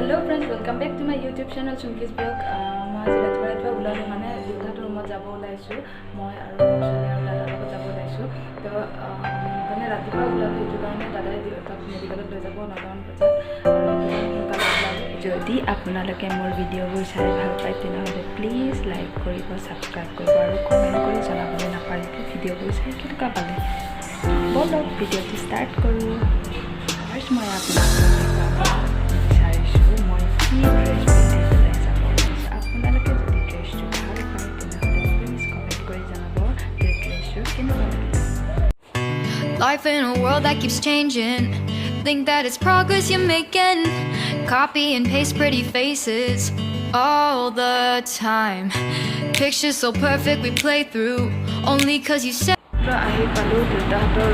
Hello friends, welcome back to my YouTube channel Chunki's Blog. মই আজি ৰাতিপুৱা ওলালো মানে দুটাৰ ৰুমত যাব ওলাইছো মই আৰু ছোৱালী আৰু দাদাৰ লগত যাব ওলাইছো তো মানে ৰাতিপুৱা ওলালো এইটো কাৰণে দাদাই তাক মেডিকেলত লৈ যাব 9টা বজাত যদি আপোনালোকে মোৰ ভিডিঅ'বোৰ চাই ভাল পায় তেনেহ'লে প্লিজ লাইক কৰিব সাবস্ক্ৰাইব কৰিব আৰু কমেণ্ট কৰি জনাবলৈ নাপাহৰিব ভিডিঅ'বোৰ চাই কেনেকুৱা পালে বলক ভিডিঅ'টো ষ্টাৰ্ট কৰোঁ ফাৰ্ষ্ট মই আপোনালোকক Life in a world that keeps changing. Think that it's progress you're making. Copy and paste pretty faces all the time. Pictures so perfect we play through only cause you said. আহি পালোঁ দেউতাহঁতৰ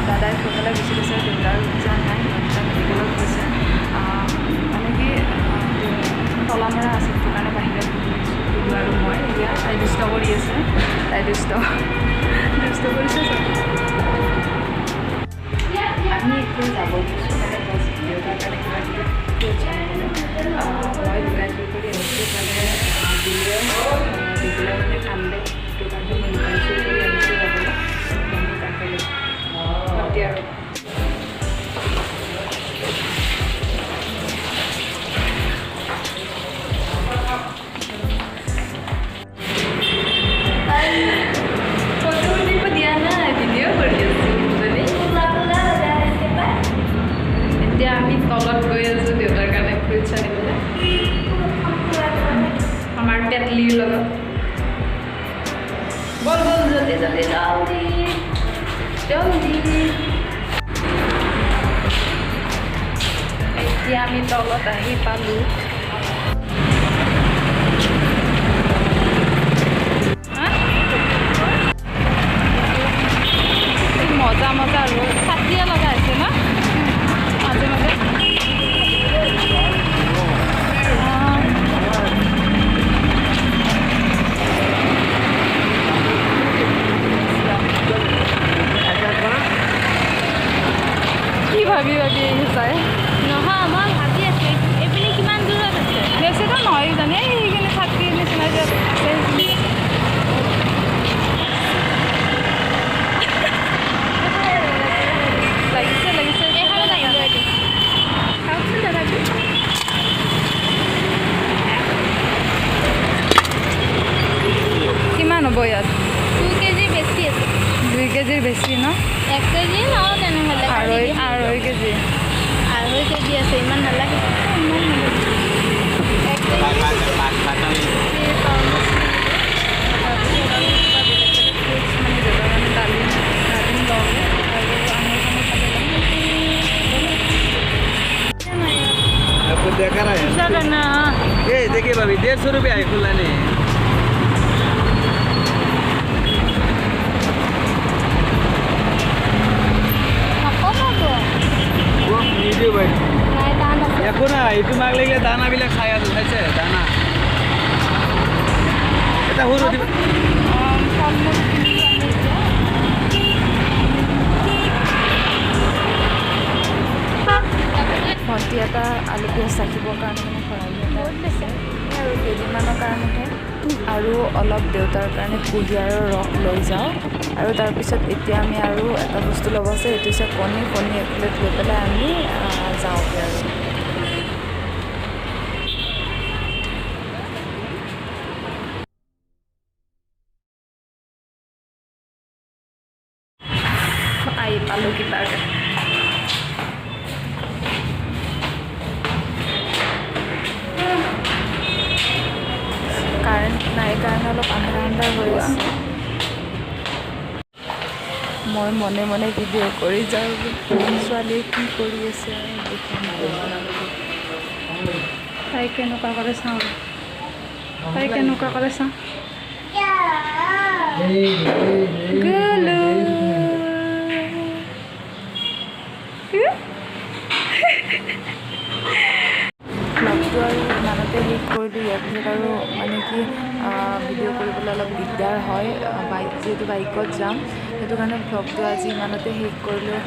দাদাই সোনকালে গুচি গৈছে দেউতাৰ যোৱা নাই মেডিকেলত গৈছে মানে কি তলামৰা আছে সেইটো কাৰণে বাহিৰত দিলোঁ আৰু মই এতিয়া তাই দুষ্ট কৰি আছে তাই দুষ্ট কৰিছে আমি এতিয়া যাব গৈছোঁ মানে বছ দেউতাৰ কাৰণে কিবা কিবি মই লুকাই কৰি আহিছোঁ মানে দিলে মানে কান্দে সেইটো কাৰণে মই লুকাই কৰি আহিছোঁ যাবলৈ ভৰ্তি আৰু আমি তলত গৈ আছোঁ দেউতাৰ কাৰণে ফ্ৰুইটছ আনিবলৈ আমাৰ পেটলিৰ লগত বল জলদি এতিয়া আমি তলত আহি পালোঁ মজা আৰু ছাতিয়ে লগাই আছে ন মাজে মাজে কি ভাবি চাই নহয় মই ভাবি আছোঁ এইপিনে কিমান দূৰত আছে বেছিটো নহয় জানে সেইখিনি ছাতি নিচিনা যে আছে লাগিছে এইফালে লাগিব এইটো চাওকচোন দাদাটো কিমান হ'ব ইয়াত 2 কেজি বেছি আছে 2 কেজিৰ বেছি ন 1 কেজি নহয় তেনেহ'লে আঢ়ৈ কেজি আছে ইমান নালাগে देखा रहा है ये देखिए भाभी 150 रुपया है खुला नहीं একো না এইটো মাগ লাগিলে দানাবিলাক খাই আছে চাইছে দানা এটা সৰু দিব ভণ্টি এটা আলু পিঁয়াজ ৰাখিবৰ কাৰণে মানে খৰালি এটা দিছে আৰু কেইদিনমানৰ কাৰণেহে আৰু অলপ দেউতাৰ কাৰণে কুঁহিয়াৰৰ ৰস লৈ যাওঁ আৰু তাৰপিছত এতিয়া আমি আৰু এটা বস্তু ল'ব আছে এইটো হৈছে কণী এক প্লেট লৈ পেলাই আমি যাওঁগৈ আৰু আহি পালোঁ কিবাকৈ কাৰেণ্ট নাই কাৰণে অলপ আন্ধাৰ হৈ আছে মই মনে মনে ভিডিঅ' কৰি যাওঁ ছোৱালীয়ে কি কৰি আছে তাই কেনেকুৱা কৰে চাওঁ গ'লো ব্লগটো আৰু ইমানতে শেষ কৰিলোঁ ইয়াৰ পিছত আৰু মানে কি ভিডিঅ' কৰিবলৈ অলপ দিগদাৰ হয় যিহেতু বাইকত যাম সেইটো কাৰণে ব্লগটো আজি ইমানতে শেষ কৰিলোঁ